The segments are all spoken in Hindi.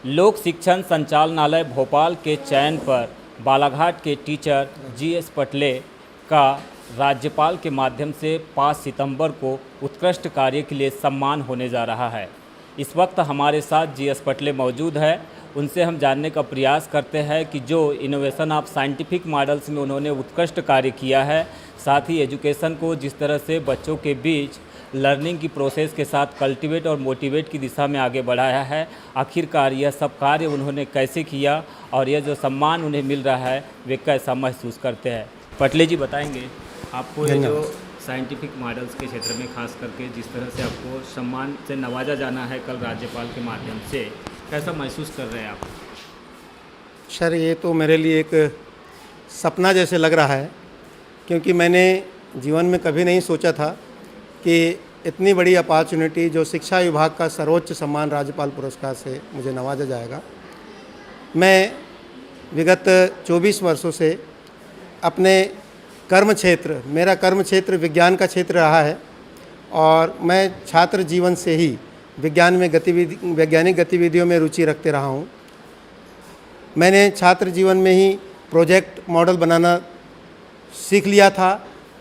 लोक शिक्षण संचालनालय भोपाल के चयन पर बालाघाट के टीचर जीएस पटले का राज्यपाल के माध्यम से 5 सितंबर को उत्कृष्ट कार्य के लिए सम्मान होने जा रहा है। इस वक्त हमारे साथ जीएस पटले मौजूद है। उनसे हम जानने का प्रयास करते हैं कि जो इनोवेशन ऑफ साइंटिफिक मॉडल्स में उन्होंने उत्कृष्ट कार्य किया है, साथ ही एजुकेशन को जिस तरह से बच्चों के बीच लर्निंग की प्रोसेस के साथ कल्टीवेट और मोटिवेट की दिशा में आगे बढ़ाया है, आखिरकार यह सब कार्य उन्होंने कैसे किया और यह जो सम्मान उन्हें मिल रहा है वे कैसा महसूस करते हैं। पटले जी बताएंगे आपको ये जो साइंटिफिक मॉडल्स के क्षेत्र में खास करके जिस तरह से आपको सम्मान से नवाजा जाना है कल राज्यपाल के माध्यम से, कैसा महसूस कर रहे हैं आप? सर, ये तो मेरे लिए एक सपना जैसे लग रहा है, क्योंकि मैंने जीवन में कभी नहीं सोचा था कि इतनी बड़ी अपॉर्चुनिटी जो शिक्षा विभाग का सर्वोच्च सम्मान राज्यपाल पुरस्कार से मुझे नवाजा जाएगा। मैं विगत 24 वर्षों से अपने कर्म क्षेत्र, मेरा कर्म क्षेत्र विज्ञान का क्षेत्र रहा है और मैं छात्र जीवन से ही विज्ञान में वैज्ञानिक गतिविधियों में रुचि रखते रहा हूँ। मैंने छात्र जीवन में ही प्रोजेक्ट मॉडल बनाना सीख लिया था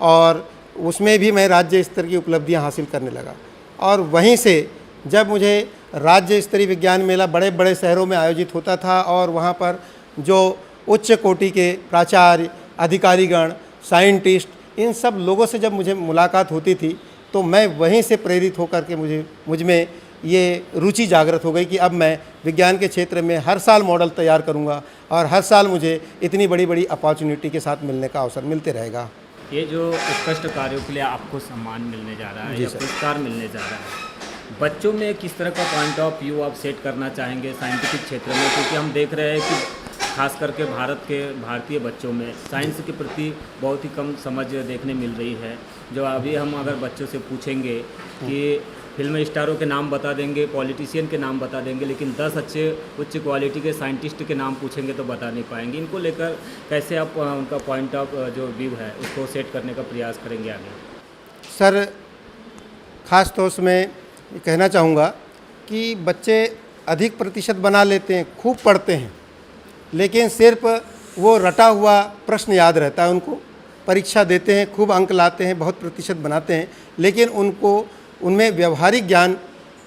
और उसमें भी मैं राज्य स्तर की उपलब्धियां हासिल करने लगा। और वहीं से जब मुझे राज्य स्तरीय विज्ञान मेला बड़े बड़े शहरों में आयोजित होता था और वहाँ पर जो उच्च कोटि के प्राचार्य, अधिकारीगण, साइंटिस्ट, इन सब लोगों से जब मुझे मुलाकात होती थी तो मैं वहीं से प्रेरित होकर के मुझ में ये रुचि जागृत हो गई कि अब मैं विज्ञान के क्षेत्र में हर साल मॉडल तैयार करूँगा और हर साल मुझे इतनी बड़ी बड़ी अपॉर्चुनिटी के साथ मिलने का अवसर मिलते रहेगा। ये जो उत्कृष्ट कार्यों के लिए आपको सम्मान मिलने जा रहा है या पुरस्कार मिलने जा रहा है, बच्चों में किस तरह का पॉइंट ऑफ व्यू आप सेट करना चाहेंगे साइंटिफिक क्षेत्र में? क्योंकि हम देख रहे हैं कि खास करके भारतीय बच्चों में साइंस के प्रति बहुत ही कम समझ देखने मिल रही है। जो अभी हम अगर बच्चों से पूछेंगे कि फिल्म स्टारों के नाम बता देंगे, पॉलिटिशियन के नाम बता देंगे, लेकिन 10 अच्छे उच्च क्वालिटी के साइंटिस्ट के नाम पूछेंगे तो बता नहीं पाएंगे। इनको लेकर कैसे आप उनका पॉइंट ऑफ जो व्यू है उसको सेट करने का प्रयास करेंगे आगे? सर, ख़ास तौर से मैं ये कहना चाहूँगा कि बच्चे अधिक प्रतिशत बना लेते हैं, खूब पढ़ते हैं, लेकिन सिर्फ वो रटा हुआ प्रश्न याद रहता है उनको। परीक्षा देते हैं, खूब अंक लाते हैं, बहुत प्रतिशत बनाते हैं, लेकिन उनमें व्यवहारिक ज्ञान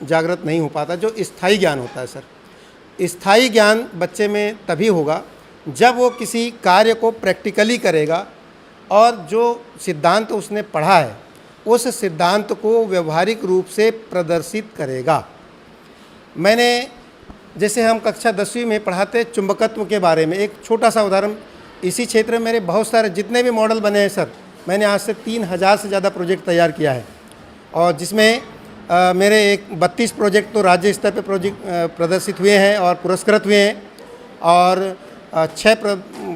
जागृत नहीं हो पाता, जो स्थायी ज्ञान होता है। सर, स्थायी ज्ञान बच्चे में तभी होगा जब वो किसी कार्य को प्रैक्टिकली करेगा और जो सिद्धांत उसने पढ़ा है उस सिद्धांत को व्यवहारिक रूप से प्रदर्शित करेगा। मैंने जैसे हम कक्षा 10वीं में पढ़ाते चुंबकत्व के बारे में, एक छोटा सा उदाहरण, इसी क्षेत्र में मेरे बहुत सारे जितने भी मॉडल बने हैं सर, मैंने आज से 3000 से ज़्यादा प्रोजेक्ट तैयार किया है और जिसमें मेरे 32 प्रोजेक्ट तो राज्य स्तर पे प्रदर्शित हुए हैं और पुरस्कृत हुए हैं और 6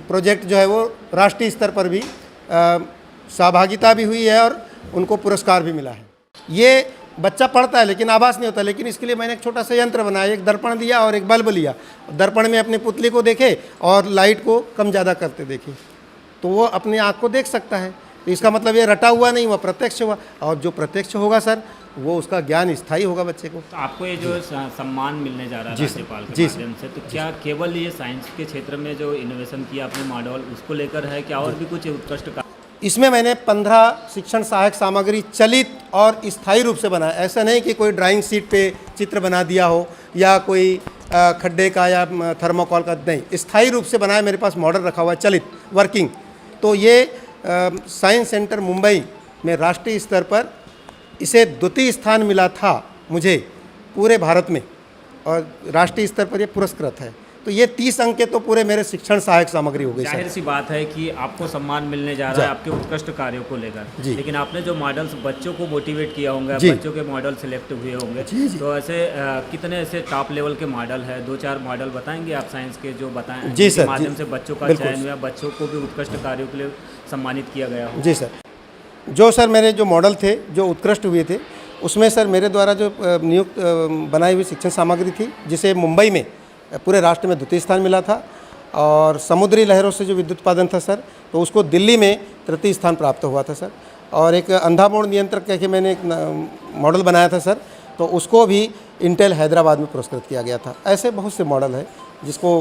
प्रोजेक्ट जो है वो राष्ट्रीय स्तर पर भी सहभागिता भी हुई है और उनको पुरस्कार भी मिला है। ये बच्चा पढ़ता है लेकिन आभास नहीं होता, लेकिन इसके लिए मैंने एक छोटा सा यंत्र बनाया, एक दर्पण दिया और एक बल्ब लिया। दर्पण में अपनी पुतली को देखे और लाइट को कम ज़्यादा करते देखे तो वो अपनी आँख को देख सकता है। तो इसका मतलब ये रटा हुआ नहीं हुआ, प्रत्यक्ष हुआ, और जो प्रत्यक्ष होगा सर वो उसका ज्ञान स्थायी होगा बच्चे को। तो आपको ये जो सम्मान मिलने जा रहा है राज्यपाल के माध्यम से, तो क्या केवल ये साइंस के क्षेत्र में जो इनोवेशन किया आपने मॉडल उसको लेकर है, क्या और भी कुछ उत्कृष्ट का? इसमें मैंने 15 शिक्षण सहायक सामग्री चलित और स्थायी रूप से बनाया। ऐसा नहीं कि कोई ड्राइंग शीट पे चित्र बना दिया हो या कोई खड्डे का या थर्मोकॉल का, नहीं, स्थायी रूप से बनाया। मेरे पास मॉडल रखा हुआ है चलित वर्किंग। तो ये साइंस सेंटर मुंबई में राष्ट्रीय स्तर पर इसे द्वितीय स्थान मिला था मुझे पूरे भारत में और राष्ट्रीय स्तर पर ये पुरस्कृत है। तो ये 30 अंक के तो पूरे मेरे शिक्षण सहायक सामग्री हो गई। जाहिर सी बात है कि आपको सम्मान मिलने जा रहा है आपके उत्कृष्ट कार्यों को लेकर, लेकिन आपने जो मॉडल्स बच्चों को मोटिवेट किया होंगे, बच्चों के मॉडल सिलेक्ट हुए होंगे, तो ऐसे कितने ऐसे टॉप लेवल के मॉडल है? 2-4 मॉडल बताएंगे आप साइंस के जो बताएं जिसके माध्यम से बच्चों का चयन हुआ, बच्चों को भी उत्कृष्ट कार्यों के लिए सम्मानित किया गया हो? जी सर, जो सर मेरे जो मॉडल थे जो उत्कृष्ट हुए थे उसमें सर मेरे द्वारा जो नियुक्त बनाई हुई शिक्षण सामग्री थी, जिसे मुंबई में पूरे राष्ट्र में द्वितीय स्थान मिला था, और समुद्री लहरों से जो विद्युत उत्पादन था सर, तो उसको दिल्ली में तृतीय स्थान प्राप्त हुआ था सर। और एक अंधा मोड़ नियंत्रक कह के मैंने एक मॉडल बनाया था सर, तो उसको भी इंटेल हैदराबाद में पुरस्कृत किया गया था। ऐसे बहुत से मॉडल हैं जिसको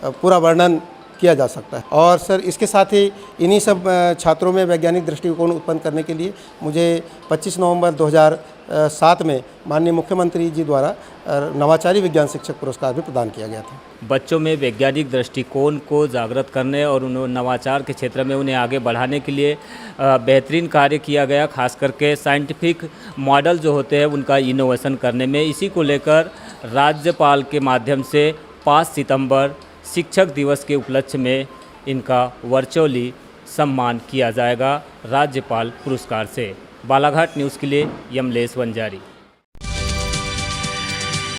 पूरा वर्णन किया जा सकता है। और सर इसके साथ ही इन्हीं सब छात्रों में वैज्ञानिक दृष्टिकोण उत्पन्न करने के लिए मुझे 25 नवंबर 2007 में माननीय मुख्यमंत्री जी द्वारा नवाचारी विज्ञान शिक्षक पुरस्कार भी प्रदान किया गया था। बच्चों में वैज्ञानिक दृष्टिकोण को जागृत करने और उन्हें नवाचार के क्षेत्र में उन्हें आगे बढ़ाने के लिए बेहतरीन कार्य किया गया, खास करके साइंटिफिक मॉडल जो होते हैं उनका इनोवेशन करने में। इसी को लेकर राज्यपाल के माध्यम से 5 सितंबर शिक्षक दिवस के उपलक्ष्य में इनका वर्चुअली सम्मान किया जाएगा राज्यपाल पुरस्कार से। बालाघाट न्यूज़ के लिए यमलेश वंजारी।